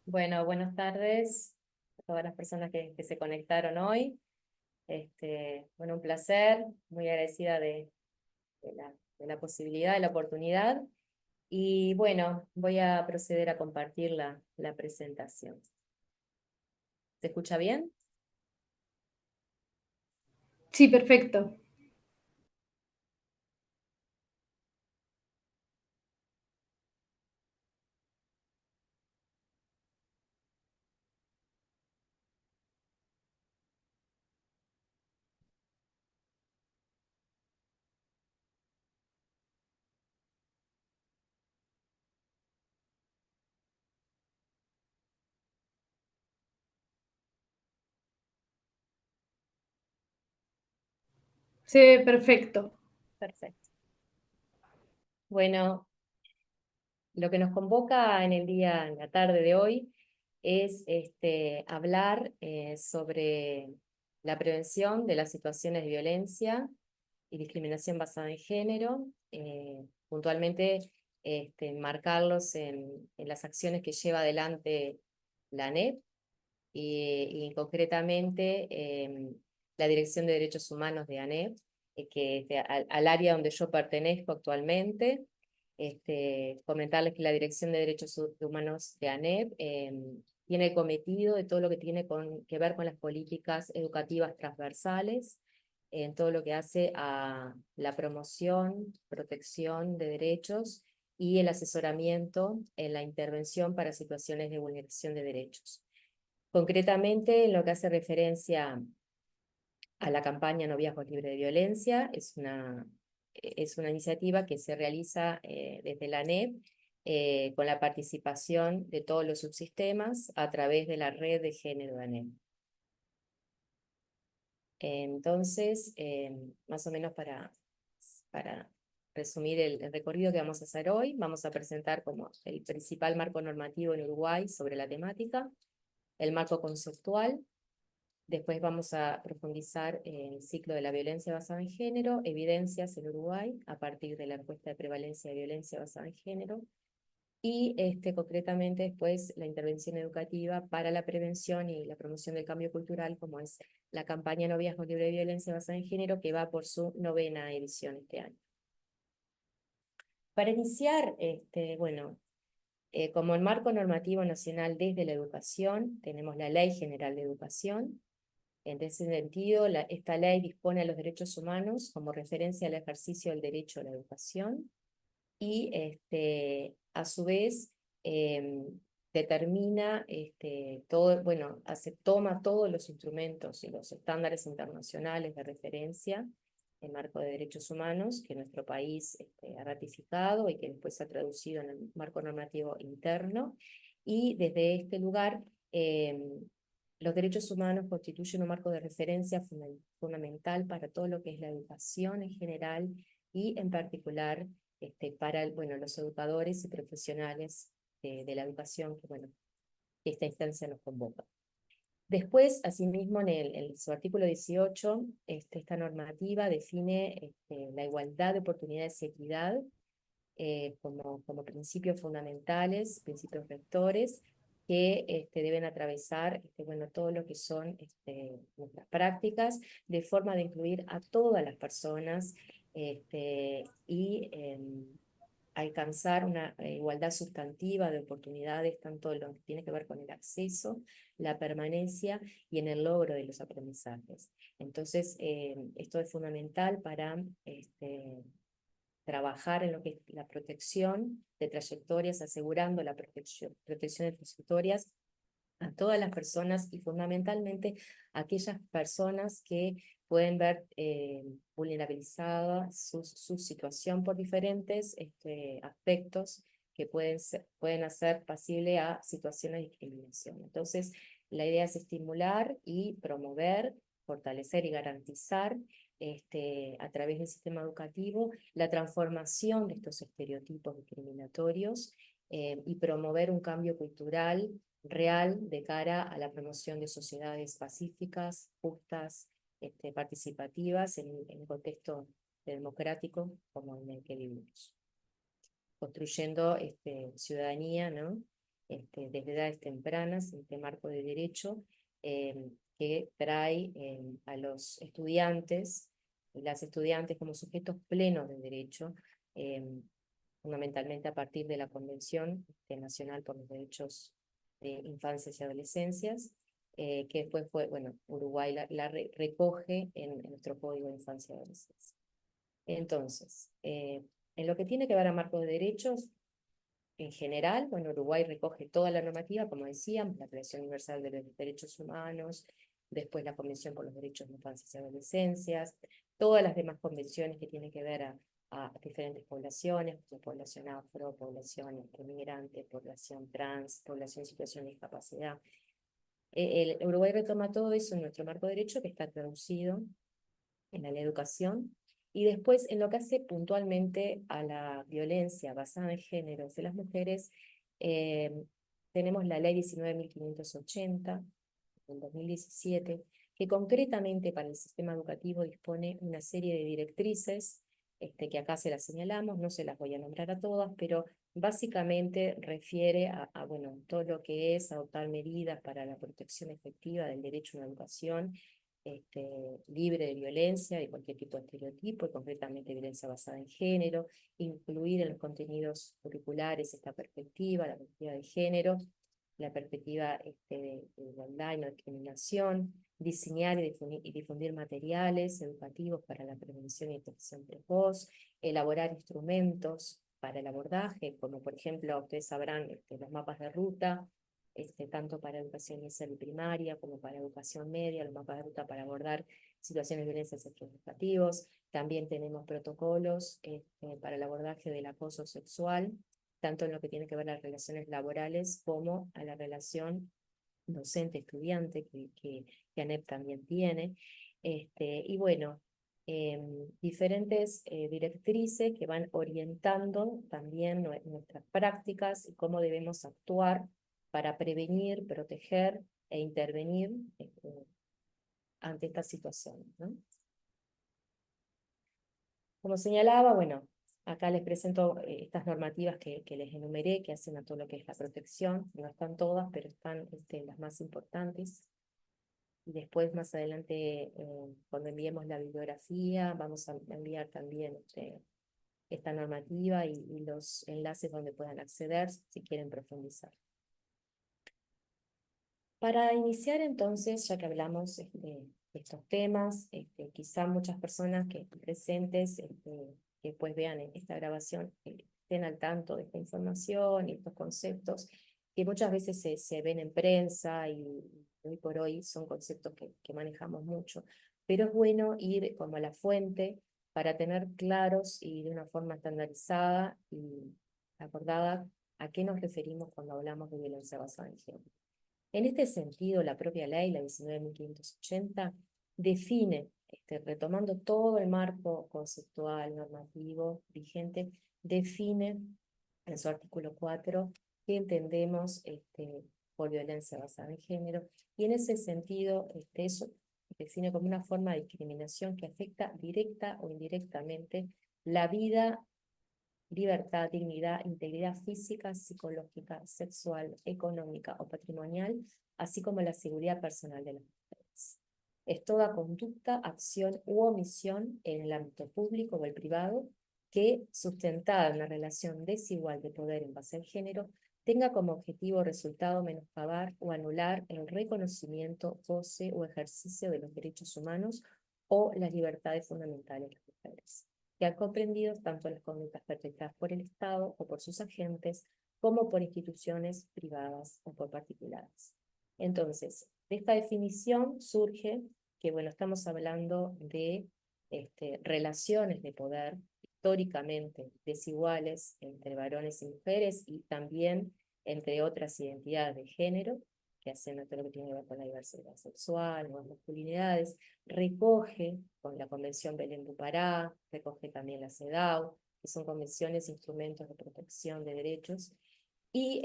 Bueno, buenas tardes a todas las personas que se conectaron hoy. Bueno, un placer, muy agradecida de la posibilidad, de la oportunidad. Y bueno, voy a proceder a compartir la presentación. ¿Se escucha bien? Sí, perfecto. Se ve perfecto. Perfecto. Bueno, lo que nos convoca en la tarde de hoy, es hablar sobre la prevención de las situaciones de violencia y discriminación basada en género, puntualmente marcarlos en las acciones que lleva adelante la ANEP y concretamente la Dirección de Derechos Humanos de ANEP, al área donde yo pertenezco actualmente. Comentarles que la Dirección de Derechos Humanos de ANEP tiene el cometido de todo lo que tiene que ver con las políticas educativas transversales, en todo lo que hace a la promoción, protección de derechos y el asesoramiento en la intervención para situaciones de vulneración de derechos. Concretamente, en lo que hace referencia a la campaña Noviazgos Libre de Violencia, es una iniciativa que se realiza desde la ANEP, con la participación de todos los subsistemas a través de la red de género de ANEP. Entonces, más o menos para resumir el recorrido que vamos a hacer hoy, vamos a presentar como el principal marco normativo en Uruguay sobre la temática, el marco conceptual. Después vamos a profundizar en el ciclo de la violencia basada en género, evidencias en Uruguay, a partir de la encuesta de prevalencia de violencia basada en género, y concretamente después la intervención educativa para la prevención y la promoción del cambio cultural, como es la campaña Noviazgo Libre de Violencia basada en género, que va por su 9ª edición este año. Para iniciar, como el marco normativo nacional desde la educación, tenemos la Ley General de Educación. En ese sentido, esta ley dispone a los derechos humanos como referencia al ejercicio del derecho a la educación y a su vez determina todo, bueno, toma todos los instrumentos y los estándares internacionales de referencia en marco de derechos humanos que nuestro país ha ratificado y que después se ha traducido en el marco normativo interno, y desde este lugar los derechos humanos constituyen un marco de referencia fundamental para todo lo que es la educación en general y en particular para los educadores y profesionales de la educación que, bueno, esta instancia nos convoca. Después, asimismo, en su artículo 18, esta normativa define la igualdad de oportunidades y equidad como principios fundamentales, principios rectores, que deben atravesar todo lo que son nuestras prácticas, de forma de incluir a todas las personas y alcanzar una igualdad sustantiva de oportunidades, tanto en lo que tiene que ver con el acceso, la permanencia y en el logro de los aprendizajes. Entonces, esto es fundamental para trabajar en lo que es la protección de trayectorias, asegurando la protección de trayectorias a todas las personas y fundamentalmente a aquellas personas que pueden ver vulnerabilizada su situación por diferentes aspectos que pueden hacer pasible a situaciones de discriminación. Entonces, la idea es estimular y promover, fortalecer y garantizar a través del sistema educativo la transformación de estos estereotipos discriminatorios y promover un cambio cultural real de cara a la promoción de sociedades pacíficas, justas, participativas en un contexto democrático como en el que vivimos, construyendo ciudadanía, ¿no? desde edades tempranas, este marco de derecho, que trae a los estudiantes y las estudiantes como sujetos plenos de derecho, fundamentalmente a partir de la Convención Nacional por los Derechos de Infancias y Adolescencias, que después fue, bueno, Uruguay la recoge en nuestro Código de Infancia y Adolescencia. Entonces, en lo que tiene que ver a marco de derechos, en general, bueno, Uruguay recoge toda la normativa, como decíamos, la Declaración Universal de los Derechos Humanos, después la Convención por los Derechos de Infancias y Adolescencias, todas las demás convenciones que tienen que ver a diferentes poblaciones, como población afro, población inmigrante, población trans, población en situación de discapacidad. El Uruguay retoma todo eso en nuestro marco de derecho, que está traducido en la ley de educación, y después en lo que hace puntualmente a la violencia basada en género de las mujeres, tenemos la ley 19.580 del 2017, que concretamente para el sistema educativo dispone una serie de directrices, que acá se las señalamos, no se las voy a nombrar a todas, pero básicamente refiere bueno, todo lo que es adoptar medidas para la protección efectiva del derecho a una educación libre de violencia, de cualquier tipo de estereotipo, y concretamente violencia basada en género, incluir en los contenidos curriculares esta perspectiva, la perspectiva de género, la perspectiva de igualdad y no discriminación, diseñar y difundir materiales educativos para la prevención y detección precoz, elaborar instrumentos para el abordaje, como por ejemplo, ustedes sabrán, los mapas de ruta, tanto para educación inicial y primaria como para educación media, los mapas de ruta para abordar situaciones de violencia sexual educativos. También tenemos protocolos para el abordaje del acoso sexual, tanto en lo que tiene que ver a las relaciones laborales como a la relación docente-estudiante que ANEP también tiene. Y bueno, diferentes directrices que van orientando también nuestras prácticas y cómo debemos actuar para prevenir, proteger e intervenir ante estas situaciones, ¿no? Como señalaba, bueno, acá les presento estas normativas que les enumeré, que hacen a todo lo que es la protección. No están todas, pero están las más importantes. Y después, más adelante, cuando enviemos la bibliografía, vamos a enviar también esta normativa y los enlaces donde puedan acceder si quieren profundizar. Para iniciar entonces, ya que hablamos de estos temas, quizá muchas personas que estén presentes, que pues vean esta grabación, estén al tanto de esta información y estos conceptos, que muchas veces se ven en prensa y hoy por hoy son conceptos que manejamos mucho, pero es bueno ir como a la fuente para tener claros y de una forma estandarizada y acordada a qué nos referimos cuando hablamos de violencia basada en género. En este sentido, la propia ley, la 19.580, define, retomando todo el marco conceptual, normativo, vigente, define en su artículo 4 qué entendemos por violencia basada en género, y en ese sentido eso define como una forma de discriminación que afecta directa o indirectamente la vida, libertad, dignidad, integridad física, psicológica, sexual, económica o patrimonial, así como la seguridad personal de las mujeres. Es toda conducta, acción u omisión en el ámbito público o el privado que, sustentada en una relación desigual de poder en base al género, tenga como objetivo o resultado menoscabar o anular el reconocimiento, goce o ejercicio de los derechos humanos o las libertades fundamentales de las mujeres, que ha comprendido tanto las conductas perpetradas por el Estado o por sus agentes, como por instituciones privadas o por particulares. Entonces, de esta definición surge que, bueno, estamos hablando de relaciones de poder históricamente desiguales entre varones y mujeres y también entre otras identidades de género, que hacen todo lo que tiene que ver con la diversidad sexual, nuevas masculinidades, recoge con la Convención Belén do Pará, recoge también la CEDAW, que son convenciones e instrumentos de protección de derechos, y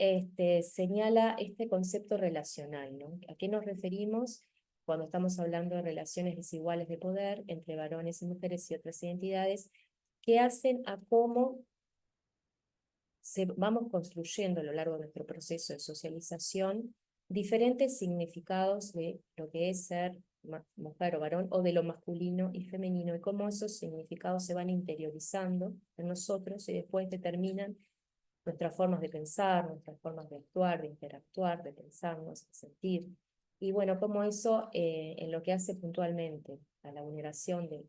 señala este concepto relacional, ¿no? ¿A qué nos referimos cuando estamos hablando de relaciones desiguales de poder entre varones y mujeres y otras identidades, que hacen a cómo vamos construyendo a lo largo de nuestro proceso de socialización diferentes significados de lo que es ser mujer o varón, o de lo masculino y femenino, y cómo esos significados se van interiorizando en nosotros y después determinan nuestras formas de pensar, nuestras formas de actuar, de interactuar, de pensarnos, de sentir. Y bueno, como eso, en lo que hace puntualmente a la vulneración de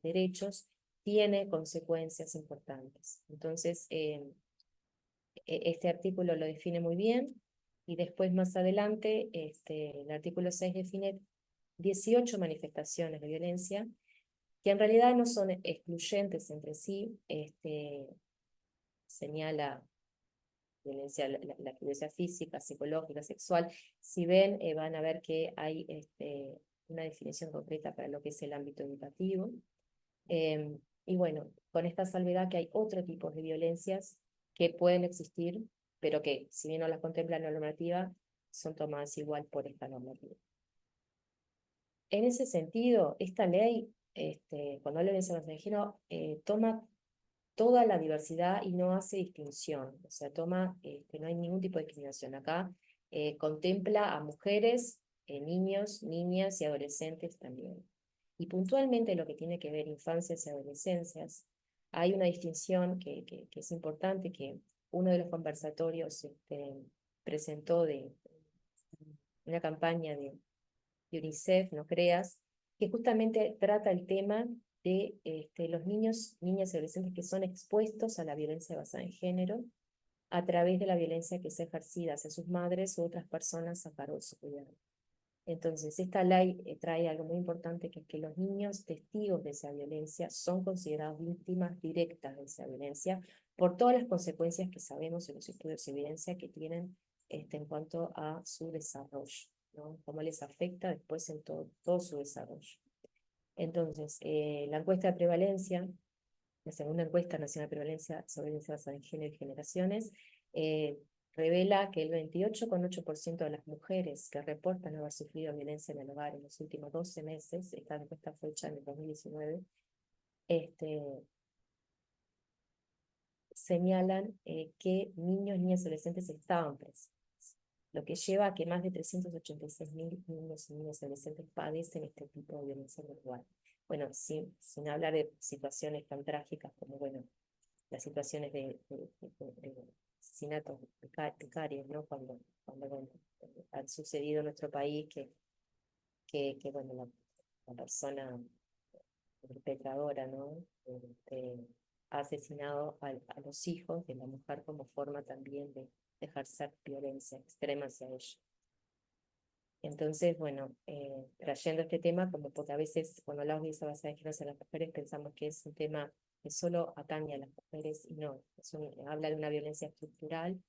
derechos, tiene consecuencias importantes. Entonces, este artículo lo define muy bien, y después más adelante, el artículo 6 define 18 manifestaciones de violencia, que en realidad no son excluyentes entre sí. Señala violencia, la violencia física, psicológica, sexual. Si ven, van a ver que hay una definición concreta para lo que es el ámbito educativo. Y bueno, con esta salvedad que hay otro tipo de violencias que pueden existir, pero que, si bien no las contempla la normativa, son tomadas igual por esta normativa. En ese sentido, esta ley, cuando habla de violencia contra el género, toma toda la diversidad y no hace distinción, o sea, no hay ningún tipo de discriminación acá. Contempla a mujeres, niños, niñas y adolescentes también. Y puntualmente lo que tiene que ver infancias y adolescencias, hay una distinción que es importante, que uno de los conversatorios presentó de una campaña de UNICEF, no creas, que justamente trata el tema de los niños, niñas y adolescentes que son expuestos a la violencia basada en género a través de la violencia que es ejercida hacia sus madres u otras personas a cargo de su cuidado. Entonces, esta ley trae algo muy importante, que es que los niños testigos de esa violencia son considerados víctimas directas de esa violencia por todas las consecuencias que sabemos en los estudios de evidencia que tienen en cuanto a su desarrollo, ¿no? Cómo les afecta después en todo su desarrollo. Entonces, la encuesta de prevalencia, la segunda encuesta nacional de prevalencia sobre violencia basada en género y generaciones, revela que el 28,8% de las mujeres que reportan haber sufrido violencia en el hogar en los últimos 12 meses, esta encuesta fue hecha en el 2019, señalan que niños, niñas y adolescentes estaban presentes, lo que lleva a que más de 386.000 niños y niñas y adolescentes padecen este tipo de violencia en el hogar. Bueno, sin hablar de situaciones tan trágicas como, bueno, las situaciones de asesinatos precarios, ¿no? Cuando bueno, han sucedido en nuestro país que bueno, la persona perpetradora, ¿no? Ha asesinado a los hijos de la mujer como forma también de ejercer violencia extrema hacia ellos. Entonces, bueno, trayendo este tema, como porque a veces cuando hablamos de violencia basada en género hacia las mujeres pensamos que es un tema que solo atañe a las mujeres, y no, habla de una violencia estructural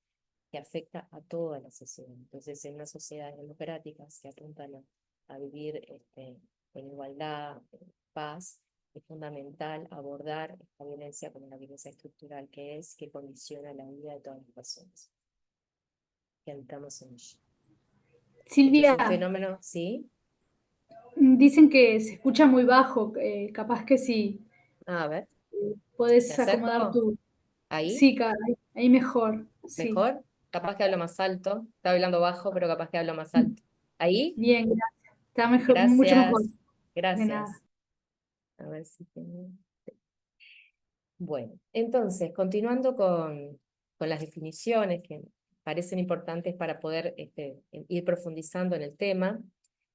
que afecta a toda la sociedad. Entonces, en unas sociedades democráticas que apuntan a vivir en igualdad, en paz, es fundamental abordar esta violencia como una violencia estructural que condiciona la vida de todas las personas que habitamos en ella. Este es Silvia, un fenómeno, ¿sí? dicen que se escucha muy bajo, capaz que si A ver, ¿me podés acomodar acerco? tu... ¿Ahí? Sí, ahí mejor, sí. ¿Mejor? Capaz que hablo más alto. Estaba hablando bajo, pero capaz que hablo más alto. ¿Ahí? Bien, gracias. Está mejor, mucho mejor. Gracias. De nada. Gracias. A ver si tengo... Bueno, entonces, continuando con las definiciones que parecen importantes para poder ir profundizando en el tema,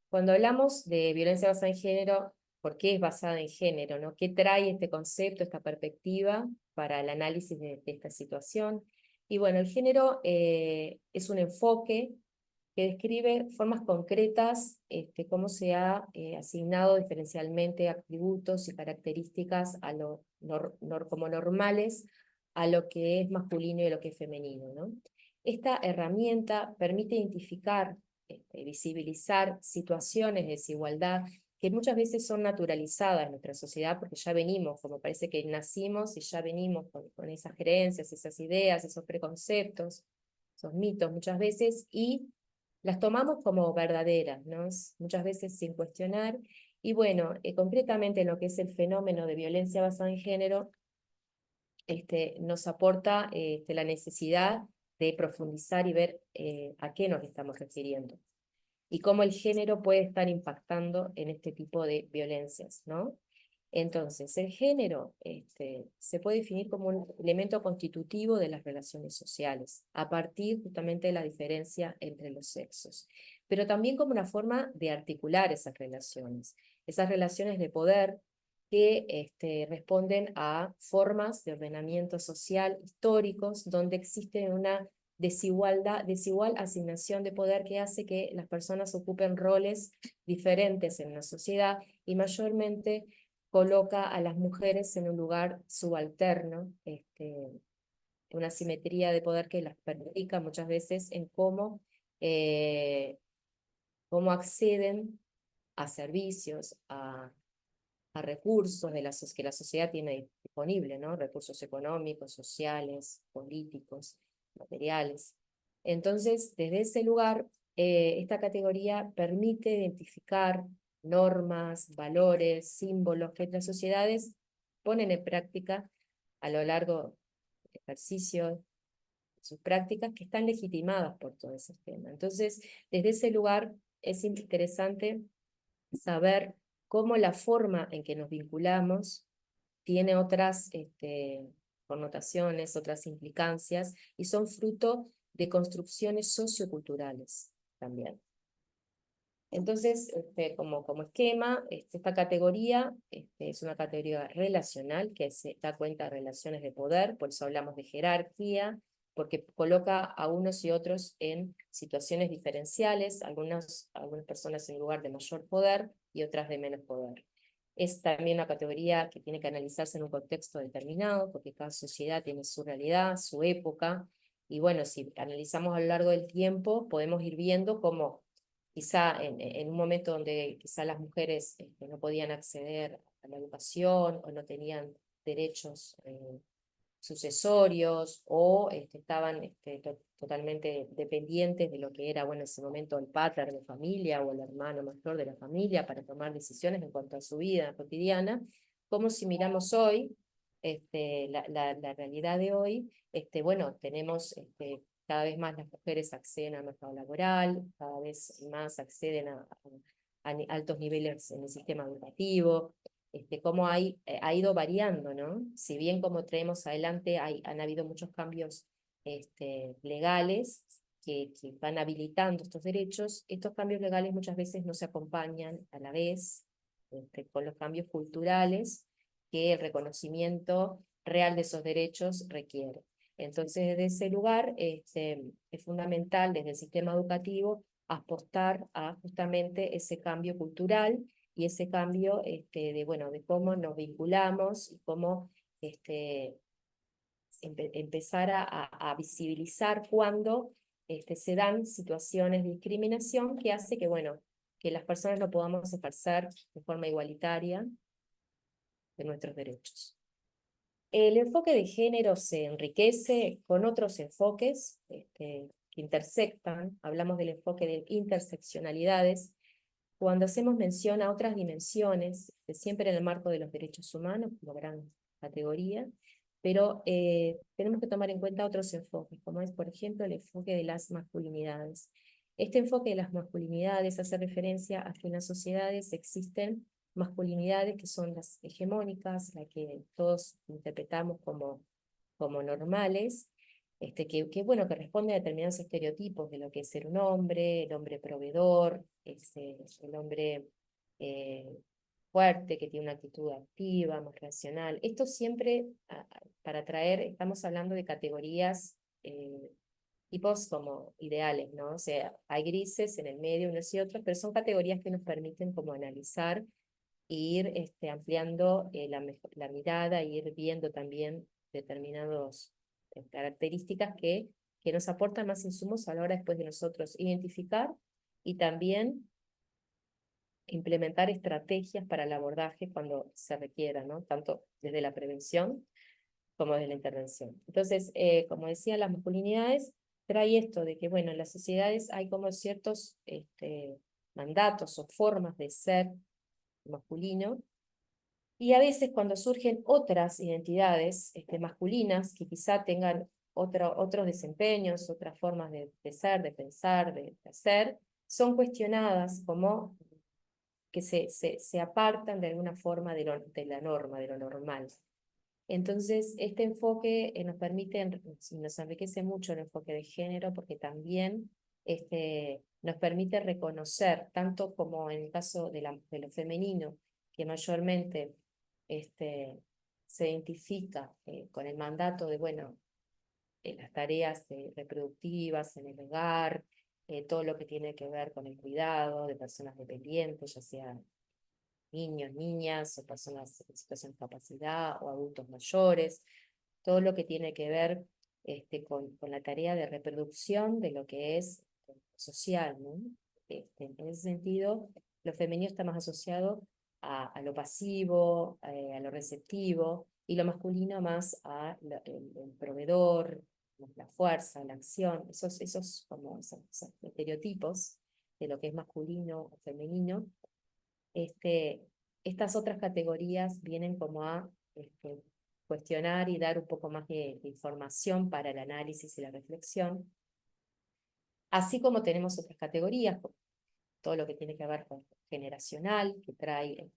cuando hablamos de violencia basada en género, ¿por qué es basada en género, ¿no? ¿Qué trae este concepto, esta perspectiva para el análisis de esta situación? Y bueno, el género es un enfoque que describe formas concretas, cómo se ha asignado diferencialmente atributos y características a como normales a lo que es masculino y lo que es femenino, ¿no? Esta herramienta permite identificar, visibilizar situaciones de desigualdad que muchas veces son naturalizadas en nuestra sociedad porque ya venimos, como parece que nacimos y ya venimos con esas creencias, esas ideas, esos preconceptos, esos mitos muchas veces, y las tomamos como verdaderas, ¿no? Muchas veces sin cuestionar. Y bueno, concretamente en lo que es el fenómeno de violencia basada en género, nos aporta la necesidad de profundizar y ver a qué nos estamos refiriendo y cómo el género puede estar impactando en este tipo de violencias, ¿no? Entonces, el género se puede definir como un elemento constitutivo de las relaciones sociales, a partir justamente de la diferencia entre los sexos, pero también como una forma de articular esas relaciones de poder que responden a formas de ordenamiento social históricos donde existe una desigual asignación de poder que hace que las personas ocupen roles diferentes en la sociedad y mayormente coloca a las mujeres en un lugar subalterno, una simetría de poder que las perjudica muchas veces en cómo acceden a servicios, a recursos que la sociedad tiene disponible, ¿no? Recursos económicos, sociales, políticos, materiales. Entonces, desde ese lugar, esta categoría permite identificar normas, valores, símbolos que las sociedades ponen en práctica a lo largo del ejercicio, sus prácticas que están legitimadas por todo ese tema. Entonces, desde ese lugar es interesante saber cómo la forma en que nos vinculamos tiene otras connotaciones, otras implicancias, y son fruto de construcciones socioculturales también. Entonces, como esquema, esta categoría es una categoría relacional que se da cuenta de relaciones de poder, por eso hablamos de jerarquía, porque coloca a unos y otros en situaciones diferenciales, algunas personas en lugar de mayor poder y otras de menos poder. Es también una categoría que tiene que analizarse en un contexto determinado, porque cada sociedad tiene su realidad, su época, y bueno, si analizamos a lo largo del tiempo, podemos ir viendo cómo quizá en un momento donde quizá las mujeres no podían acceder a la educación o no tenían derechos sucesorios o estaban totalmente dependientes de lo que era, bueno, en ese momento el pater de familia o el hermano mayor de la familia para tomar decisiones en cuanto a su vida cotidiana, como si miramos hoy, la realidad de hoy, bueno, tenemos cada vez más las mujeres acceden al mercado laboral, cada vez más acceden a altos niveles en el sistema educativo, cómo ha ido variando, ¿no? Si bien como traemos adelante han habido muchos cambios legales que van habilitando estos derechos, estos cambios legales muchas veces no se acompañan a la vez con los cambios culturales que el reconocimiento real de esos derechos requiere. Entonces, desde ese lugar es fundamental desde el sistema educativo apostar a justamente ese cambio cultural y ese cambio de cómo nos vinculamos y cómo empezar a visibilizar cuando se dan situaciones de discriminación que hace que las personas no podamos ejercer de forma igualitaria de nuestros derechos. El enfoque de género se enriquece con otros enfoques que intersectan. Hablamos del enfoque de interseccionalidades, cuando hacemos mención a otras dimensiones, siempre en el marco de los derechos humanos, como gran categoría, pero tenemos que tomar en cuenta otros enfoques, como es, por ejemplo, el enfoque de las masculinidades. Este enfoque de las masculinidades hace referencia a que en las sociedades existen masculinidades que son las hegemónicas, las que todos interpretamos como normales, que responde a determinados estereotipos de lo que es ser un hombre, el hombre proveedor, el hombre fuerte, que tiene una actitud activa, más racional. Esto siempre, para traer, estamos hablando de categorías, tipos como ideales, ¿no? O sea, hay grises en el medio, unos y otros, pero son categorías que nos permiten como analizar e ir ampliando la mirada, e ir viendo también determinadas características que nos aportan más insumos a la hora después de nosotros identificar y también implementar estrategias para el abordaje cuando se requiera, ¿no? Tanto desde la prevención como desde la intervención. Entonces, como decía, las masculinidades trae esto de que, bueno, en las sociedades hay como ciertos mandatos o formas de ser masculino, Y a veces cuando surgen otras identidades masculinas que quizá tengan otros desempeños, otras formas de ser, de pensar, de hacer, son cuestionadas como que se apartan de alguna forma de la norma, de lo normal. Entonces, este enfoque nos permite, nos enriquece mucho el enfoque de género, porque también nos permite reconocer, tanto como en el caso de lo femenino, que mayormente se identifica con el mandato de, bueno, las tareas reproductivas en el hogar, todo lo que tiene que ver con el cuidado de personas dependientes, ya sea niños, niñas, o personas en situación de discapacidad, o adultos mayores, todo lo que tiene que ver con la tarea de reproducción de lo que es social, ¿no? En ese sentido, lo femenino está más asociado a lo pasivo, a lo receptivo, y lo masculino más a el proveedor, la fuerza, la acción, esos estereotipos de lo que es masculino o femenino. Estas otras categorías vienen como a cuestionar y dar un poco más de información para el análisis y la reflexión, así como tenemos otras categorías, todo lo que tiene que ver con generacional, que trae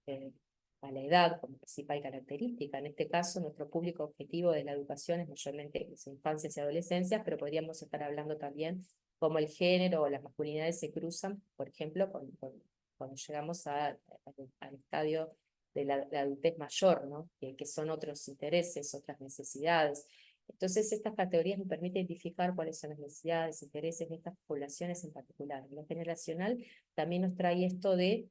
a la edad como principal característica. En este caso, nuestro público objetivo de la educación es mayormente infancias y adolescencias, pero podríamos estar hablando también cómo el género o las masculinidades se cruzan, por ejemplo, cuando llegamos al estadio de la adultez mayor, ¿no? Que son otros intereses, otras necesidades. Entonces, estas categorías nos permiten identificar cuáles son las necesidades, intereses de estas poblaciones en particular. Lo generacional también nos trae esto de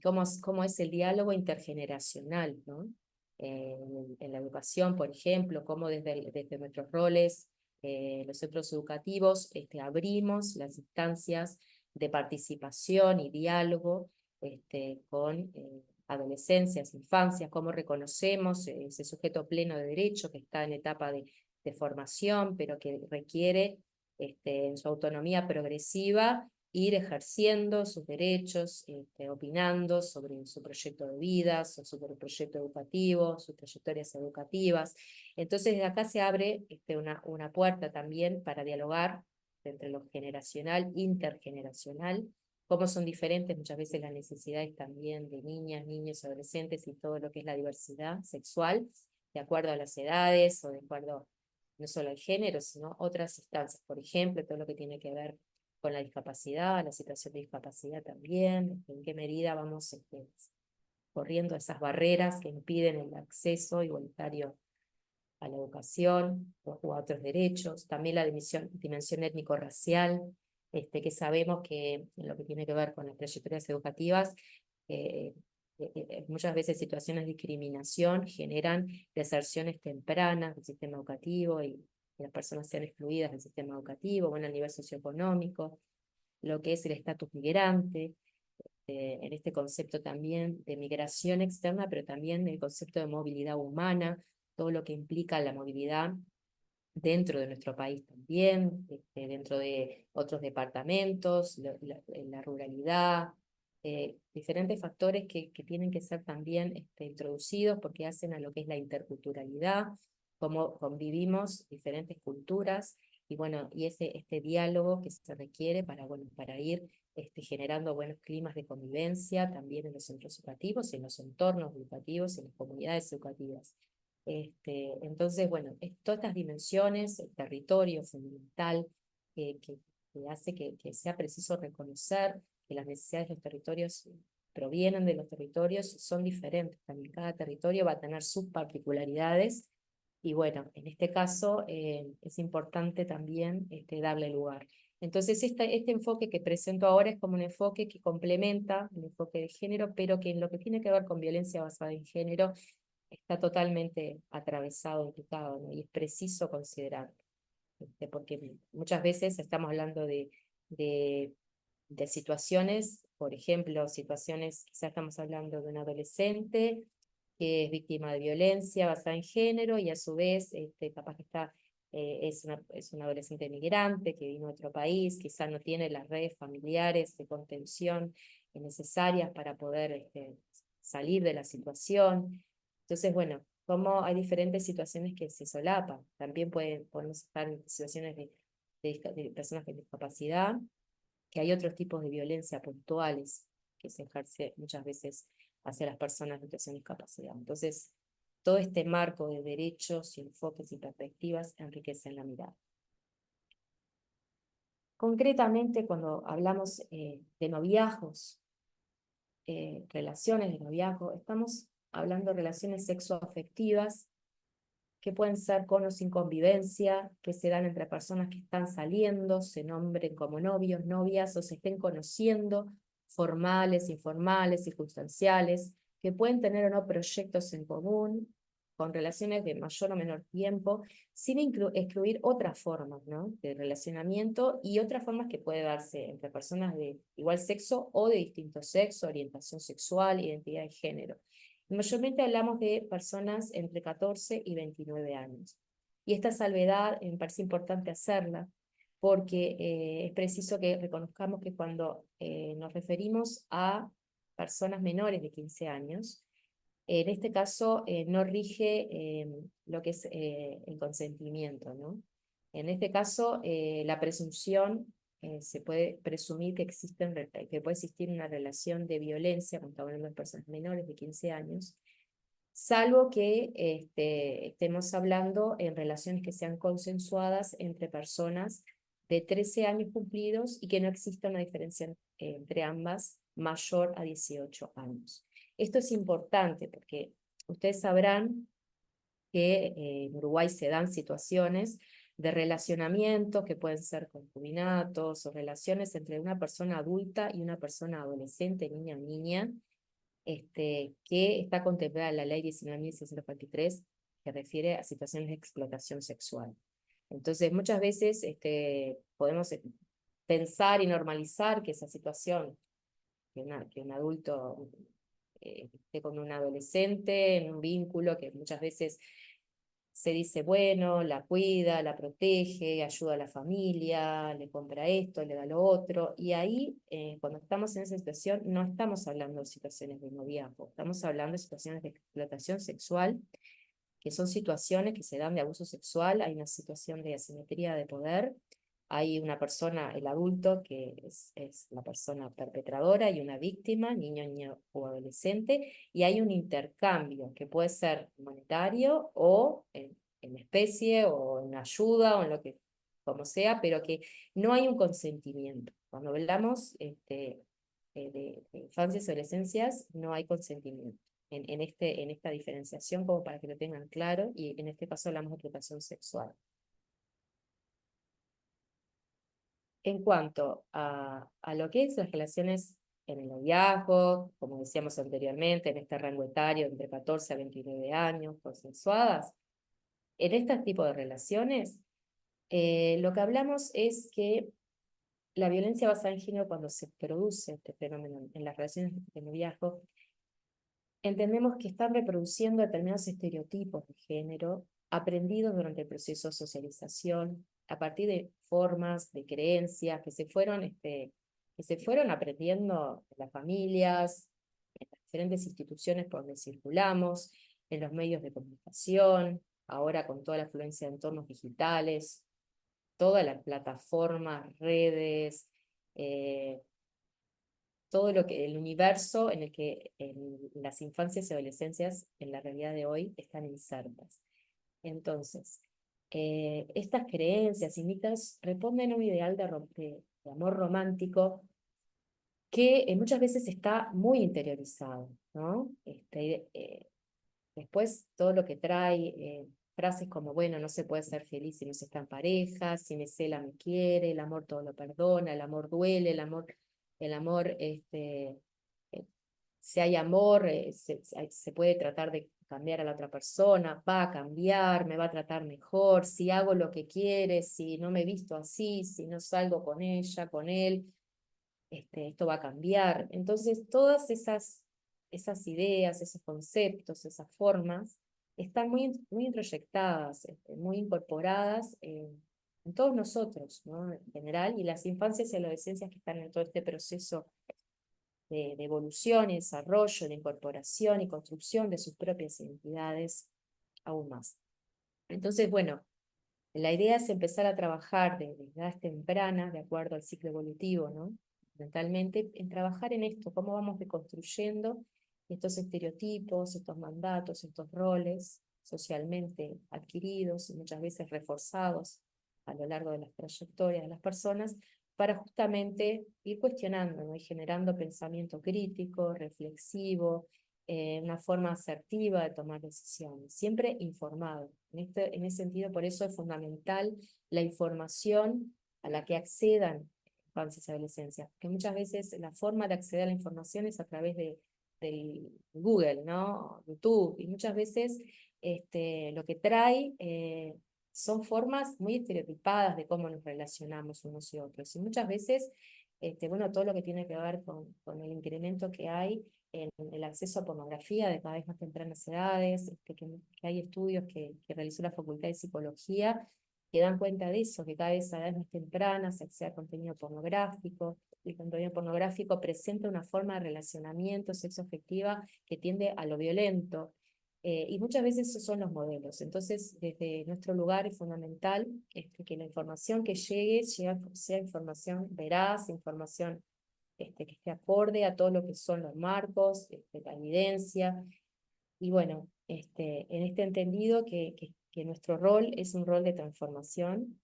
cómo es el diálogo intergeneracional, ¿no? En la educación, por ejemplo, cómo desde nuestros roles, los centros educativos, abrimos las instancias de participación y diálogo con adolescencias, infancias, cómo reconocemos ese sujeto pleno de derecho que está en etapa de formación, pero que requiere en su autonomía progresiva ir ejerciendo sus derechos, opinando sobre su proyecto de vida, sobre el proyecto educativo, sus trayectorias educativas. Entonces, desde acá se abre una puerta también para dialogar entre lo generacional, intergeneracional, cómo son diferentes muchas veces las necesidades también de niñas, niños, adolescentes y todo lo que es la diversidad sexual, de acuerdo a las edades o de acuerdo no solo al género, sino otras instancias. Por ejemplo, todo lo que tiene que ver con la discapacidad, la situación de discapacidad también, en qué medida vamos corriendo esas barreras que impiden el acceso igualitario a la educación o a otros derechos. También la dimensión étnico-racial, que sabemos que en lo que tiene que ver con las trayectorias educativas, muchas veces situaciones de discriminación generan deserciones tempranas del sistema educativo y las personas sean excluidas del sistema educativo, bueno, a nivel socioeconómico, lo que es el estatus migrante, en este concepto también de migración externa, pero también el concepto de movilidad humana, todo lo que implica la movilidad dentro de nuestro país también, dentro de otros departamentos, la ruralidad, diferentes factores que tienen que ser también introducidos porque hacen a lo que es la interculturalidad, cómo convivimos diferentes culturas, y bueno, y este diálogo que se requiere para ir generando buenos climas de convivencia también en los centros educativos, en los entornos educativos, en las comunidades educativas. Entonces, bueno, todas estas dimensiones, el territorio fundamental, que hace que sea preciso reconocer que las necesidades de los territorios provienen de los territorios, son diferentes. También cada territorio va a tener sus particularidades, y bueno, en este caso es importante también darle lugar. Entonces, este enfoque que presento ahora es como un enfoque que complementa el enfoque de género, pero que en lo que tiene que ver con violencia basada en género, está totalmente atravesado, implicado, ¿no? Y es preciso considerar, porque muchas veces estamos hablando de situaciones, por ejemplo, situaciones, quizás estamos hablando de un adolescente que es víctima de violencia basada en género, y a su vez capaz que es un adolescente migrante que vino a otro país, quizás no tiene las redes familiares de contención necesarias para poder salir de la situación. Entonces, bueno, como hay diferentes situaciones que se solapan. También podemos estar en situaciones de personas con discapacidad, que hay otros tipos de violencia puntuales que se ejerce muchas veces hacia las personas en situación de discapacidad. Entonces, todo este marco de derechos, enfoques y perspectivas enriquecen la mirada. Concretamente, cuando hablamos de noviazgos, relaciones de noviazgo, estamos hablando de relaciones sexoafectivas que pueden ser con o sin convivencia, que se dan entre personas que están saliendo, se nombren como novios, novias, o se estén conociendo, formales, informales, circunstanciales, que pueden tener o no proyectos en común, con relaciones de mayor o menor tiempo, sin excluir otras formas, ¿no?, de relacionamiento y otras formas que puede darse entre personas de igual sexo o de distinto sexo, orientación sexual, identidad de género. Mayormente hablamos de personas entre 14 y 29 años. Y esta salvedad me parece importante hacerla porque es preciso que reconozcamos que cuando nos referimos a personas menores de 15 años, en este caso no rige lo que es el consentimiento, ¿no? En este caso, la presunción, se puede presumir que puede existir una relación de violencia cuando estamos hablando de personas menores de 15 años, salvo que estemos hablando en relaciones que sean consensuadas entre personas de 13 años cumplidos y que no exista una diferencia entre ambas mayor a 18 años. Esto es importante porque ustedes sabrán que en Uruguay se dan situaciones de relacionamiento que pueden ser concubinatos o relaciones entre una persona adulta y una persona adolescente, niña o niña, que está contemplada en la ley 19.643, que refiere a situaciones de explotación sexual. Entonces, muchas veces podemos pensar y normalizar que esa situación, que un adulto esté con un adolescente en un vínculo que muchas veces se dice, bueno, la cuida, la protege, ayuda a la familia, le compra esto, le da lo otro, y ahí, cuando estamos en esa situación, no estamos hablando de situaciones de noviazgo, estamos hablando de situaciones de explotación sexual, que son situaciones que se dan de abuso sexual, hay una situación de asimetría de poder, hay una persona, el adulto, que es la persona perpetradora, y una víctima, niño o adolescente, y hay un intercambio que puede ser monetario o en especie o en ayuda o en lo que, como sea, pero que no hay un consentimiento. Cuando hablamos de infancias y adolescencias, no hay consentimiento en esta diferenciación, como para que lo tengan claro, y en este caso hablamos de explotación sexual. En cuanto a lo que es las relaciones en el noviazgo, como decíamos anteriormente, en este rango etario entre 14 a 29 años, consensuadas, en este tipo de relaciones, lo que hablamos es que la violencia basada en género, cuando se produce este fenómeno en las relaciones de noviazgo, entendemos que están reproduciendo determinados estereotipos de género aprendidos durante el proceso de socialización, a partir de formas, de creencias que se fueron aprendiendo en las familias, en las diferentes instituciones por donde circulamos, en los medios de comunicación, ahora con toda la afluencia de entornos digitales, todas las plataformas, redes, todo el universo en el que las infancias y adolescencias en la realidad de hoy están insertas. Entonces, estas creencias y mitos responden a un ideal de amor romántico que muchas veces está muy interiorizado, ¿no? Después todo lo que trae frases como, bueno, no se puede ser feliz si no se está en pareja, si me cela me quiere, el amor todo lo perdona, el amor duele, el amor si hay amor, se puede tratar de cambiar a la otra persona, va a cambiar, me va a tratar mejor, si hago lo que quiere, si no me visto así, si no salgo con ella, con él, esto va a cambiar. Entonces, todas esas ideas, esos conceptos, esas formas, están muy introyectadas, muy incorporadas en todos nosotros, ¿no?, en general, y las infancias y adolescencias que están en todo este proceso de evolución y desarrollo, de incorporación y construcción de sus propias identidades aún más. Entonces, bueno, la idea es empezar a trabajar desde edades tempranas, de acuerdo al ciclo evolutivo, ¿no? Mentalmente, en trabajar en esto, cómo vamos deconstruyendo estos estereotipos, estos mandatos, estos roles socialmente adquiridos y muchas veces reforzados a lo largo de las trayectorias de las personas, para justamente ir cuestionando, ¿no? Y generando pensamiento crítico, reflexivo, una forma asertiva de tomar decisiones, siempre informado. En ese sentido, por eso es fundamental la información a la que accedan infancias y adolescencias, que muchas veces la forma de acceder a la información es a través del Google, ¿no? YouTube, y muchas veces lo que trae son formas muy estereotipadas de cómo nos relacionamos unos y otros, y muchas veces, bueno, todo lo que tiene que ver con el incremento que hay en el acceso a pornografía de cada vez más tempranas edades, que hay estudios que realizó la Facultad de Psicología que dan cuenta de eso, que cada vez a edades más tempranas se accede a contenido pornográfico. El contenido pornográfico presenta una forma de relacionamiento sexoafectiva que tiende a lo violento, y muchas veces esos son los modelos. Entonces, desde nuestro lugar es fundamental que la información que llegue sea información veraz, información que esté acorde a todo lo que son los marcos, la evidencia, y bueno, en este entendido que nuestro rol es un rol de transformación,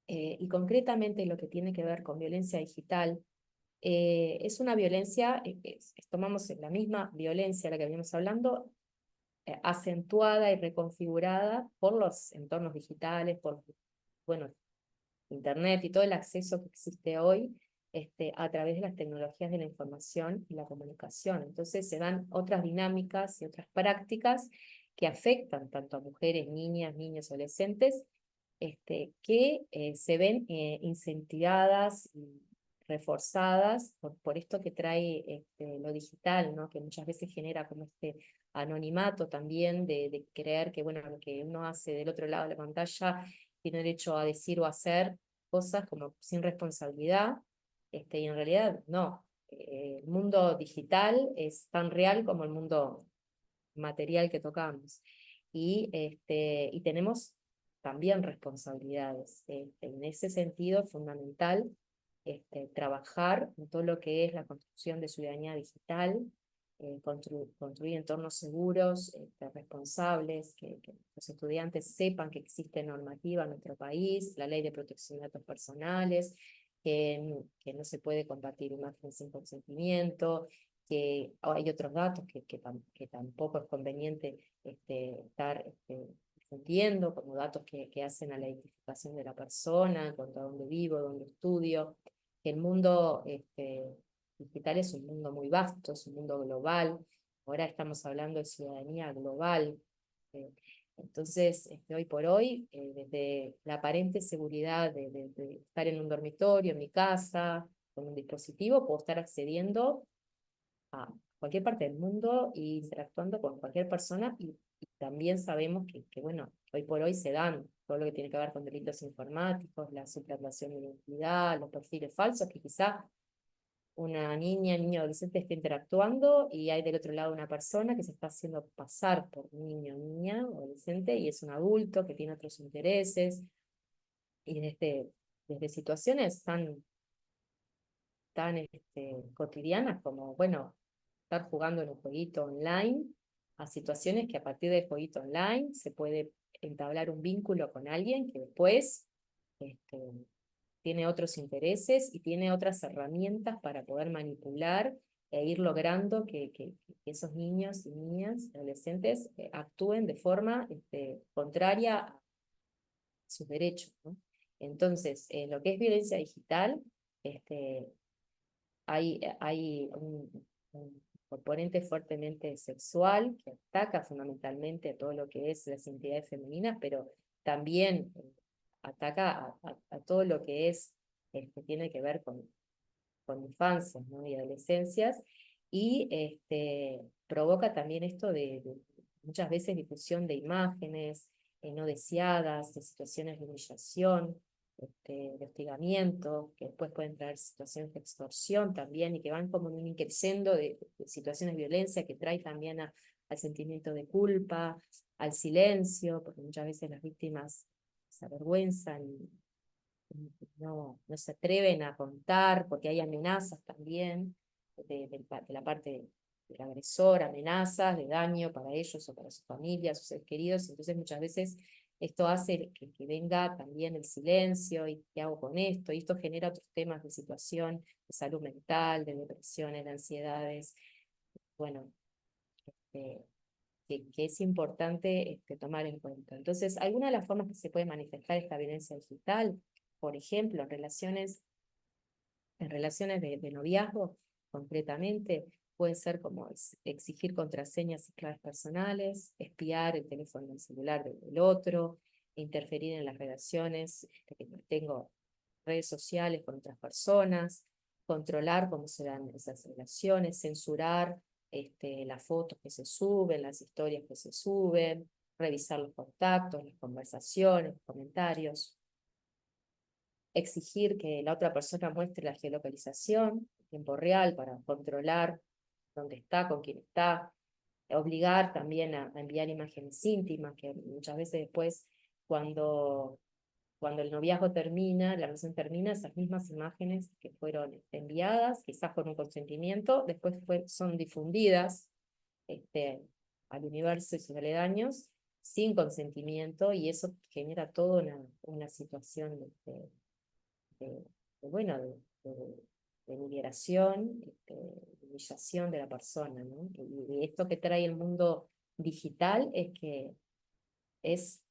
y concretamente lo que tiene que ver con violencia digital, es una violencia, tomamos la misma violencia a la que veníamos hablando, acentuada y reconfigurada por los entornos digitales, por, bueno, Internet y todo el acceso que existe hoy, a través de las tecnologías de la información y la comunicación. Entonces se dan otras dinámicas y otras prácticas que afectan tanto a mujeres, niñas, niños, adolescentes, que se ven incentivadas y reforzadas por esto que trae lo digital, ¿no? Que muchas veces genera como este anonimato también de creer que, bueno, lo que uno hace del otro lado de la pantalla tiene derecho a decir o hacer cosas como sin responsabilidad, y en realidad no. El mundo digital es tan real como el mundo material que tocamos. Y tenemos también responsabilidades. En ese sentido, es fundamental trabajar en todo lo que es la construcción de ciudadanía digital, construir entornos seguros, responsables, que los estudiantes sepan que existe normativa en nuestro país, la ley de protección de datos personales, que no se puede compartir imágenes sin consentimiento, que hay otros datos que tampoco es conveniente estar difundiendo, como datos que hacen a la identificación de la persona, en cuanto a dónde vivo, dónde estudio, que el mundo digital es un mundo muy vasto, es un mundo global. Ahora estamos hablando de ciudadanía global. eh, entonces, hoy por hoy, desde la aparente seguridad de estar en un dormitorio, en mi casa, con un dispositivo, puedo estar accediendo a cualquier parte del mundo e interactuando con cualquier persona, y también sabemos bueno, hoy por hoy se dan todo lo que tiene que ver con delitos informáticos, la suplantación de identidad, los perfiles falsos, que quizá una niña, niño, adolescente esté interactuando y hay del otro lado una persona que se está haciendo pasar por niño, niña, o adolescente, y es un adulto que tiene otros intereses, y desde situaciones tan cotidianas como, bueno, estar jugando en un jueguito online, a situaciones que a partir del jueguito online se puede entablar un vínculo con alguien que después este, tiene otros intereses y tiene otras herramientas para poder manipular e ir logrando que esos niños y niñas, adolescentes, actúen de forma contraria a sus derechos, ¿no? Entonces, en lo que es violencia digital, este, hay un componente fuertemente sexual que ataca fundamentalmente a todo lo que es las identidades femeninas, pero también ataca a todo lo que es, tiene que ver con infancias, ¿no? Y adolescencias, y provoca también esto de muchas veces difusión de imágenes no deseadas, de situaciones de humillación, de hostigamiento, que después pueden traer situaciones de extorsión también, y que van como en un increciendo de situaciones de violencia que trae también al sentimiento de culpa, al silencio, porque muchas veces las víctimas se avergüenzan y no se atreven a contar, porque hay amenazas también de la parte del agresor, amenazas de daño para ellos o para sus familias, sus seres queridos. Entonces muchas veces esto hace que venga también el silencio, y qué hago con esto, y esto genera otros temas de situación, de salud mental, de depresiones, de ansiedades. Bueno, que es importante tomar en cuenta. Entonces, algunas de las formas que se puede manifestar esta violencia digital, por ejemplo, en relaciones de noviazgo, concretamente, puede ser como exigir contraseñas y claves personales, espiar el teléfono del celular del otro, interferir en las relaciones que tengo, redes sociales con otras personas, controlar cómo se dan esas relaciones, censurar las fotos que se suben, las historias que se suben, revisar los contactos, las conversaciones, los comentarios, exigir que la otra persona muestre la geolocalización en tiempo real para controlar dónde está, con quién está, obligar también a enviar imágenes íntimas, que muchas veces después, cuando el noviazgo termina, la relación termina, esas mismas imágenes que fueron enviadas, quizás con un consentimiento, después son difundidas al universo y sus aledaños sin consentimiento, y eso genera toda una situación bueno, de liberación, de humillación de la persona, ¿no? Y esto que trae el mundo digital es que es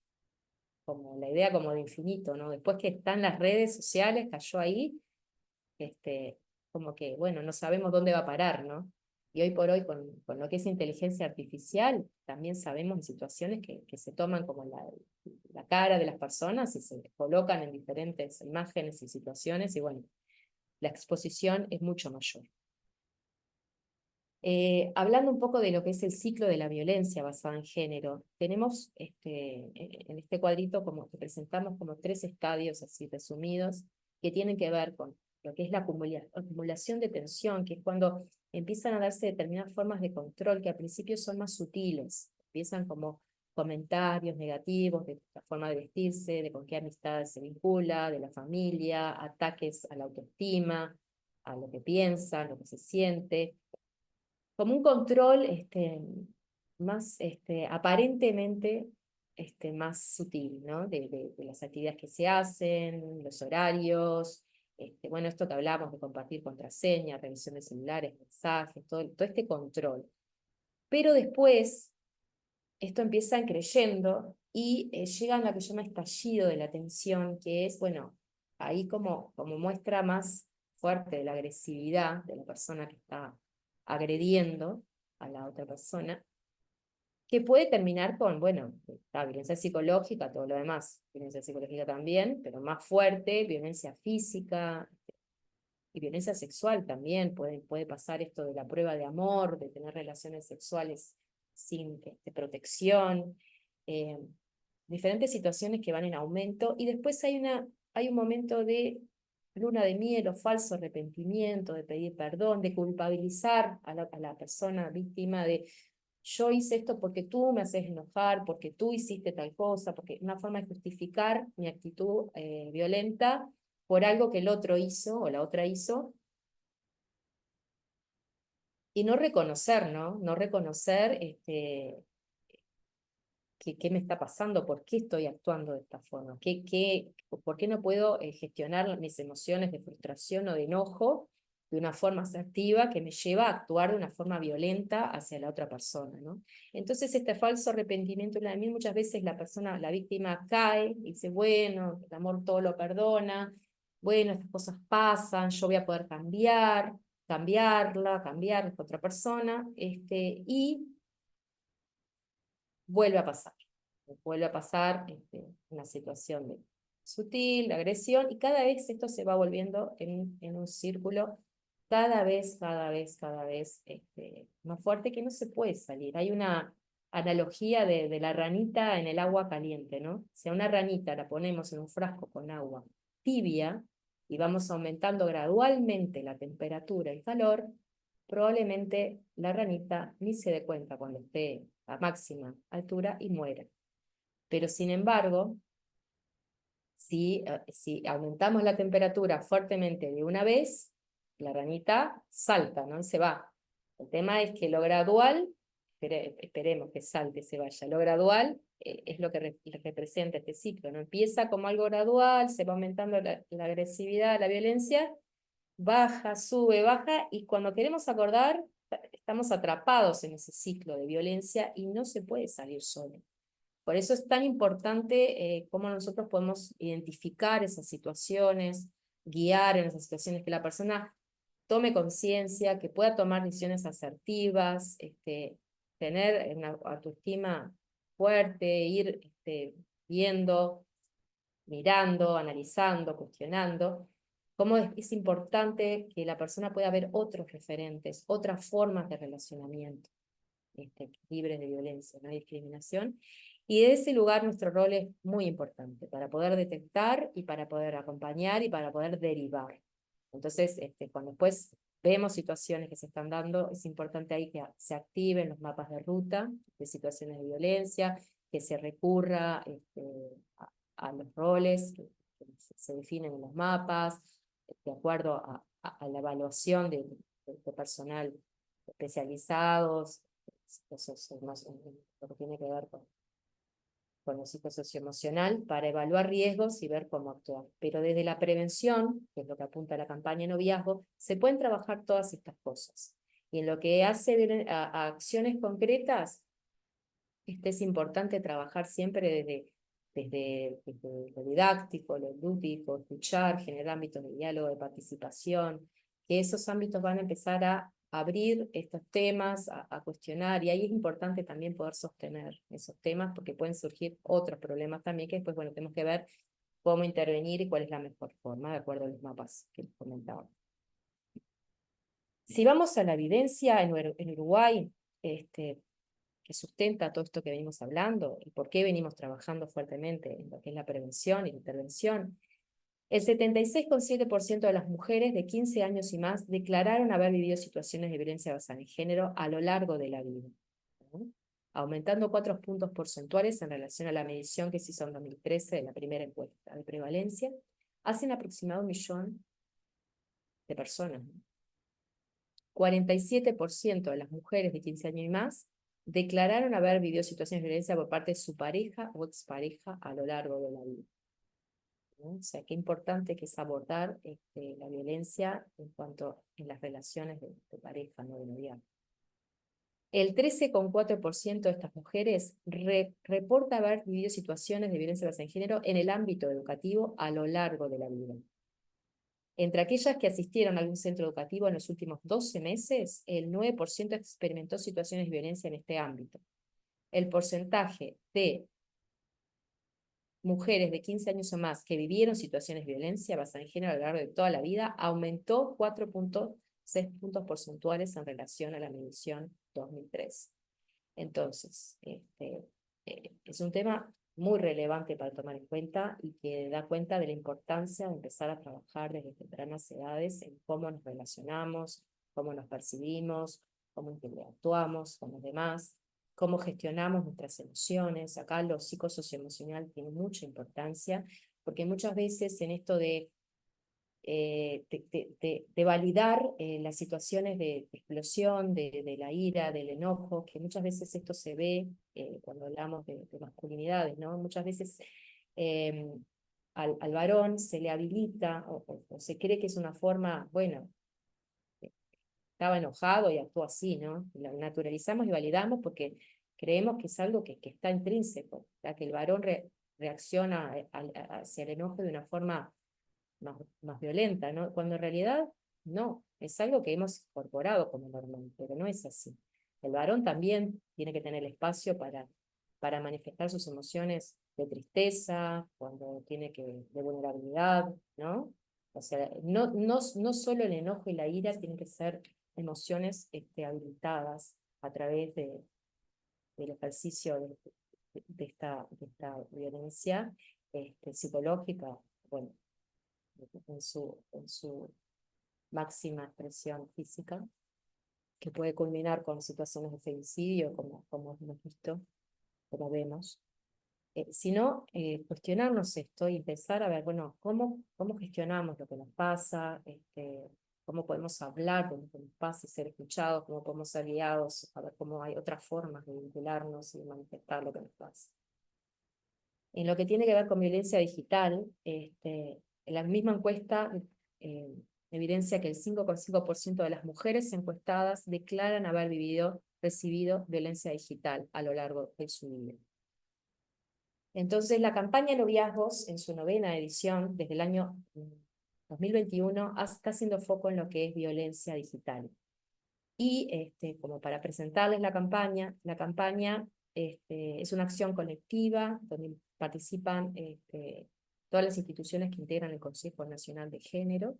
como la idea como de infinito, ¿no? Después que están las redes sociales, cayó ahí, como que, bueno, no sabemos dónde va a parar, ¿no? Y hoy por hoy, con lo que es inteligencia artificial, también sabemos de situaciones que se toman como la cara de las personas y se colocan en diferentes imágenes y situaciones, y bueno, la exposición es mucho mayor. Hablando un poco de lo que es el ciclo de la violencia basada en género, tenemos en este cuadrito como que presentamos como 3 estadios así resumidos que tienen que ver con lo que es la acumulación de tensión, que es cuando empiezan a darse determinadas formas de control que al principio son más sutiles, empiezan como comentarios negativos de la forma de vestirse, de con qué amistades se vincula, de la familia, ataques a la autoestima, a lo que piensa, a lo que se siente, como un control más aparentemente más sutil, ¿no? De las actividades que se hacen, los horarios, bueno, esto que hablamos de compartir contraseñas, revisión de celulares, mensajes, todo este control. Pero después, esto empieza creyendo y llega a lo que se llama estallido de la tensión, que es, bueno, ahí como muestra más fuerte de la agresividad de la persona que está agrediendo a la otra persona, que puede terminar con, bueno, la violencia psicológica, todo lo demás, violencia psicológica también, pero más fuerte, violencia física y violencia sexual también. Puede pasar esto de la prueba de amor, de tener relaciones sexuales sin protección, eh, diferentes situaciones que van en aumento, y después hay un momento de luna de miel o falso arrepentimiento, de pedir perdón, de culpabilizar a la persona víctima de yo hice esto porque tú me haces enojar, porque tú hiciste tal cosa, porque una forma de justificar mi actitud violenta por algo que el otro hizo o la otra hizo, y no reconocer, ¿no? No reconocer qué me está pasando, por qué estoy actuando de esta forma, por qué no puedo gestionar mis emociones de frustración o de enojo de una forma asertiva que me lleva a actuar de una forma violenta hacia la otra persona, ¿no? Entonces este falso arrepentimiento, muchas veces la víctima cae y dice, bueno, el amor todo lo perdona, bueno, estas cosas pasan, yo voy a poder cambiar a otra persona, y vuelve a pasar. Vuelve a pasar una situación de sutil, de agresión, y cada vez esto se va volviendo en un círculo cada vez más fuerte, que no se puede salir. Hay una analogía de la ranita en el agua caliente, ¿no? Si a una ranita la ponemos en un frasco con agua tibia y vamos aumentando gradualmente la temperatura y calor, probablemente la ranita ni se dé cuenta cuando esté a máxima altura y muera. Pero sin embargo, si aumentamos la temperatura fuertemente de una vez, la ranita salta, ¿no? Y se va. El tema es que lo gradual, esperemos que salte, se vaya, lo gradual es lo que representa este ciclo, ¿no? Empieza como algo gradual, se va aumentando la agresividad, la violencia, baja, sube, baja, y cuando queremos acordar, estamos atrapados en ese ciclo de violencia y no se puede salir solo. Por eso es tan importante cómo nosotros podemos identificar esas situaciones, guiar en esas situaciones, que la persona tome conciencia, que pueda tomar decisiones asertivas, tener una autoestima fuerte, ir viendo, mirando, analizando, cuestionando. Cómo es importante que la persona pueda ver otros referentes, otras formas de relacionamiento, libres de violencia, no hay discriminación. Y de ese lugar nuestro rol es muy importante para poder detectar y para poder acompañar y para poder derivar. Entonces, cuando después vemos situaciones que se están dando, es importante ahí que se activen los mapas de ruta de situaciones de violencia, que se recurra a los roles que se definen en los mapas, de acuerdo a la evaluación de personal especializados, lo que tiene que ver con lo psicosocioemocional, para evaluar riesgos y ver cómo actuar. Pero desde la prevención, que es lo que apunta la campaña de noviazgo, se pueden trabajar todas estas cosas. Y en lo que hace a acciones concretas, es importante trabajar siempre desde lo didáctico, lo lúdico, escuchar, generar ámbitos de diálogo, de participación, que esos ámbitos van a empezar a abrir estos temas, a cuestionar, y ahí es importante también poder sostener esos temas, porque pueden surgir otros problemas también, que después, bueno, tenemos que ver cómo intervenir y cuál es la mejor forma, de acuerdo a los mapas que les comentaba. Si vamos a la evidencia en Uruguay, que sustenta todo esto que venimos hablando y por qué venimos trabajando fuertemente en lo que es la prevención y la intervención, el 76,7% de las mujeres de 15 años y más declararon haber vivido situaciones de violencia basada en género a lo largo de la vida, ¿no? Aumentando 4 puntos porcentuales en relación a la medición que se hizo en 2013 de la primera encuesta de prevalencia, hacen aproximado 1 millón de personas, ¿no? 47% de las mujeres de 15 años y más declararon haber vivido situaciones de violencia por parte de su pareja o expareja a lo largo de la vida, ¿no? O sea, qué importante que es abordar la violencia en las relaciones de pareja, no de noviazgo. El 13,4% de estas mujeres reporta haber vivido situaciones de violencia basada en género en el ámbito educativo a lo largo de la vida. Entre aquellas que asistieron a algún centro educativo en los últimos 12 meses, el 9% experimentó situaciones de violencia en este ámbito. El porcentaje de mujeres de 15 años o más que vivieron situaciones de violencia basada en género a lo largo de toda la vida aumentó 4,6 puntos porcentuales en relación a la medición 2003. Entonces, es un tema muy relevante para tomar en cuenta y que da cuenta de la importancia de empezar a trabajar desde tempranas edades en cómo nos relacionamos, cómo nos percibimos, cómo interactuamos con los demás, cómo gestionamos nuestras emociones. Acá lo psicosocioemocional tiene mucha importancia, porque muchas veces en esto de validar las situaciones de explosión, de la ira, del enojo, que muchas veces esto se ve cuando hablamos de masculinidades, ¿no? Muchas veces al varón se le habilita o se cree que es una forma, bueno, estaba enojado y actuó así, ¿no? Lo naturalizamos y validamos porque creemos que es algo que está intrínseco, ya que el varón reacciona hacia el enojo de una forma más violenta, ¿no? Cuando en realidad no, es algo que hemos incorporado como normal, pero no es así. El varón también tiene que tener espacio para manifestar sus emociones de tristeza, cuando tiene de vulnerabilidad, ¿no? O sea, no solo el enojo y la ira tienen que ser emociones habilitadas a través del ejercicio de esta violencia psicológica, bueno, en su máxima expresión física, que puede culminar con situaciones de femicidio, como hemos visto, como vemos. Sino cuestionarnos esto y empezar a ver, bueno, cómo gestionamos lo que nos pasa, cómo podemos hablar de lo que nos pasa y ser escuchados, cómo podemos ser guiados, a ver cómo hay otras formas de vincularnos y de manifestar lo que nos pasa. En lo que tiene que ver con violencia digital, la misma encuesta evidencia que el 5,5% de las mujeres encuestadas declaran haber recibido violencia digital a lo largo de su vida. Entonces, la campaña Noviazgos, en su 9ª edición, desde el año 2021, está haciendo foco en lo que es violencia digital. Y como para presentarles la campaña es una acción colectiva donde participan todas las instituciones que integran el Consejo Nacional de Género.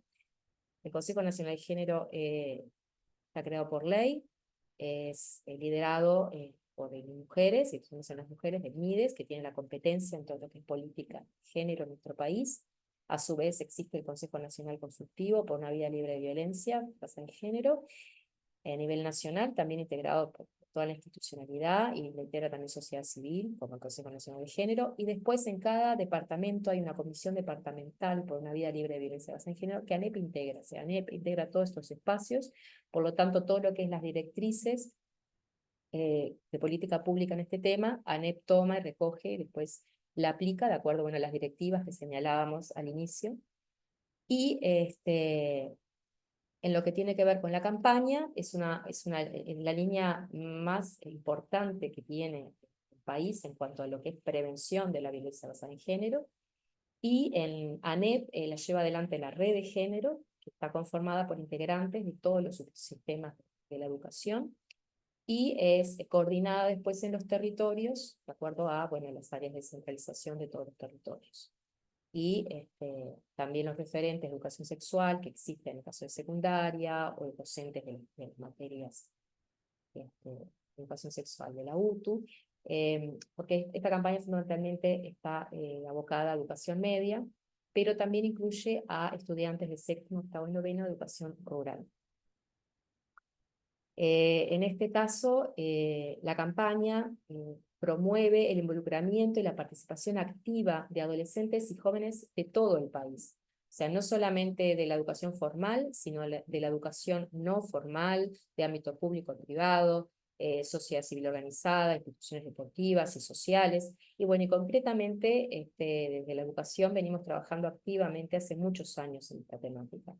El Consejo Nacional de Género está creado por ley, es liderado por mujeres, y son las mujeres del MIDES, que tienen la competencia en todo lo que es política de género en nuestro país. A su vez existe el Consejo Nacional Consultivo por una vida libre de violencia basada en género, a nivel nacional, también integrado por toda la institucionalidad, y lo integra también sociedad civil, como el Consejo Nacional de Género, y después en cada departamento hay una comisión departamental por una vida libre de violencia basada en género, que ANEP integra, o sea, ANEP integra todos estos espacios, por lo tanto, todo lo que es las directrices de política pública en este tema, ANEP toma y recoge, y después la aplica de acuerdo, bueno, a las directivas que señalábamos al inicio, y en lo que tiene que ver con la campaña, es la línea más importante que tiene el país en cuanto a lo que es prevención de la violencia basada en género, y en ANEP la lleva adelante la red de género, que está conformada por integrantes de todos los subsistemas de la educación, y es coordinada después en los territorios, de acuerdo a, bueno, las áreas de centralización de todos los territorios. Y también los referentes de educación sexual que existen en el caso de secundaria, o docentes de materias de educación sexual de la UTU, porque esta campaña fundamentalmente está abocada a educación media, pero también incluye a estudiantes de 7º, 8º y 9º de educación rural. En este caso, la campaña promueve el involucramiento y la participación activa de adolescentes y jóvenes de todo el país. O sea, no solamente de la educación formal, sino de la educación no formal, de ámbito público y privado, sociedad civil organizada, instituciones deportivas y sociales. Y bueno, y concretamente, desde la educación venimos trabajando activamente hace muchos años en esta temática.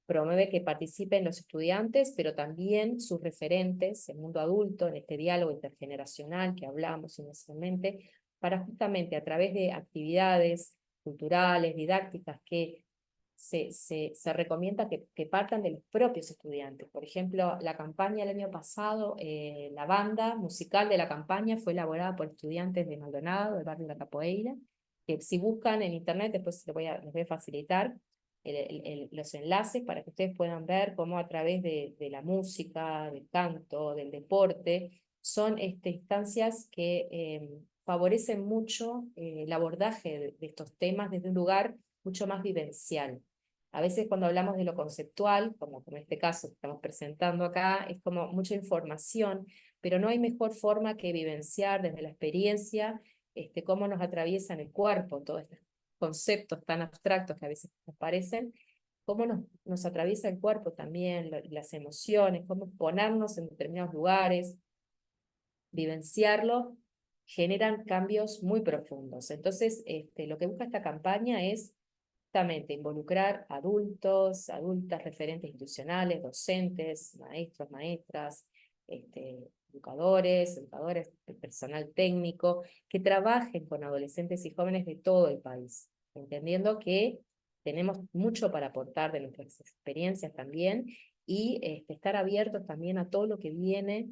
Promueve que participen los estudiantes, pero también sus referentes, el mundo adulto, en este diálogo intergeneracional que hablamos inicialmente, para justamente a través de actividades culturales, didácticas, que se recomienda que partan de los propios estudiantes. Por ejemplo, la campaña el año pasado, la banda musical de la campaña fue elaborada por estudiantes de Maldonado, del barrio de la Capoeira, que si buscan en internet, después les voy a facilitar los enlaces para que ustedes puedan ver cómo a través de la música, del canto, del deporte, son instancias que favorecen mucho el abordaje de estos temas desde un lugar mucho más vivencial. A veces cuando hablamos de lo conceptual, como en este caso que estamos presentando acá, es como mucha información, pero no hay mejor forma que vivenciar desde la experiencia cómo nos atraviesan el cuerpo, todos estos conceptos tan abstractos que a veces nos parecen, cómo nos atraviesa el cuerpo también, las emociones, cómo ponernos en determinados lugares, vivenciarlo, generan cambios muy profundos. Entonces, lo que busca esta campaña es justamente involucrar adultos, adultas, referentes institucionales, docentes, maestros, maestras, educadores, personal técnico, que trabajen con adolescentes y jóvenes de todo el país, entendiendo que tenemos mucho para aportar de nuestras experiencias también, y estar abiertos también a todo lo que viene,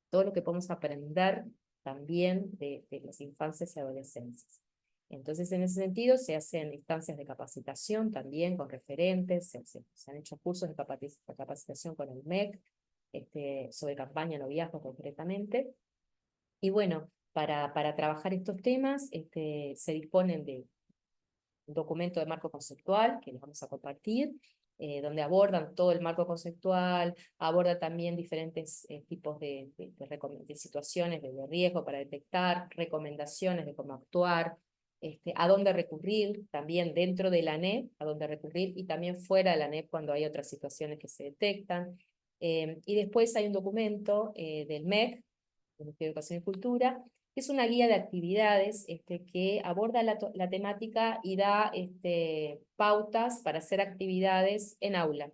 todo lo que podemos aprender también de las infancias y adolescencias. Entonces, en ese sentido, se hacen instancias de capacitación también con referentes, se han hecho cursos de capacitación con el MEC, sobre campaña noviazgo concretamente. Y bueno, para trabajar estos temas se disponen de documento de marco conceptual que les vamos a compartir, donde abordan todo el marco conceptual, aborda también diferentes tipos de situaciones de riesgo para detectar, recomendaciones de cómo actuar, a dónde recurrir, también dentro de la ANEP, a dónde recurrir, y también fuera de la ANEP cuando hay otras situaciones que se detectan. Y después hay un documento del MEC, el Ministerio de Educación y Cultura, que es una guía de actividades que aborda la temática y da pautas para hacer actividades en aula,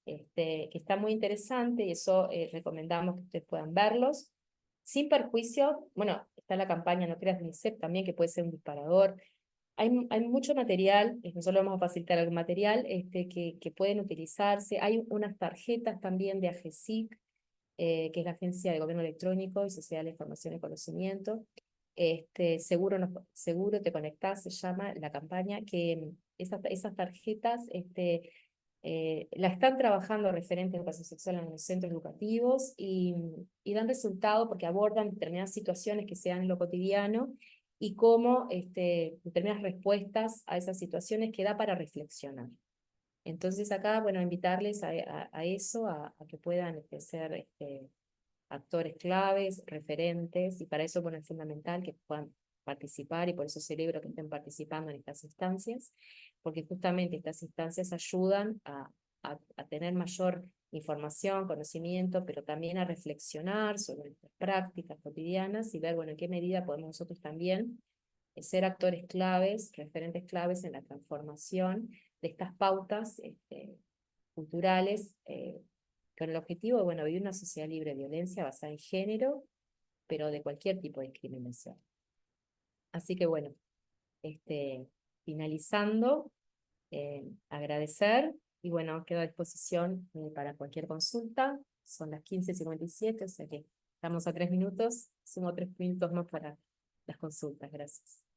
que está muy interesante, y eso recomendamos que ustedes puedan verlos. Sin perjuicio, bueno, está la campaña No Creas UNICEF también, que puede ser un disparador. Hay mucho material, nosotros vamos a facilitar algún material que pueden utilizarse. Hay unas tarjetas también de AGESIC, que es la Agencia de Gobierno Electrónico y Sociedad de la Información y Conocimiento. Seguro te conectás, se llama la campaña, que esas tarjetas la están trabajando referentes de educación sexual en los centros educativos y dan resultado porque abordan determinadas situaciones que se dan en lo cotidiano y cómo determinadas respuestas a esas situaciones que da para reflexionar. Entonces acá, bueno, invitarles a eso, a que puedan ser actores claves, referentes, y para eso, bueno, es fundamental que puedan participar, y por eso celebro que estén participando en estas instancias, porque justamente estas instancias ayudan a tener mayor información, conocimiento, pero también a reflexionar sobre nuestras prácticas cotidianas y ver, bueno, en qué medida podemos nosotros también ser actores claves, referentes claves en la transformación de estas pautas culturales, con el objetivo de, bueno, vivir una sociedad libre de violencia basada en género, pero de cualquier tipo de discriminación. Así que bueno, finalizando, agradecer, y bueno, quedo a disposición para cualquier consulta. Son las 15:57, o sea que estamos a 3 minutos, sumo 3 minutos más para las consultas. Gracias.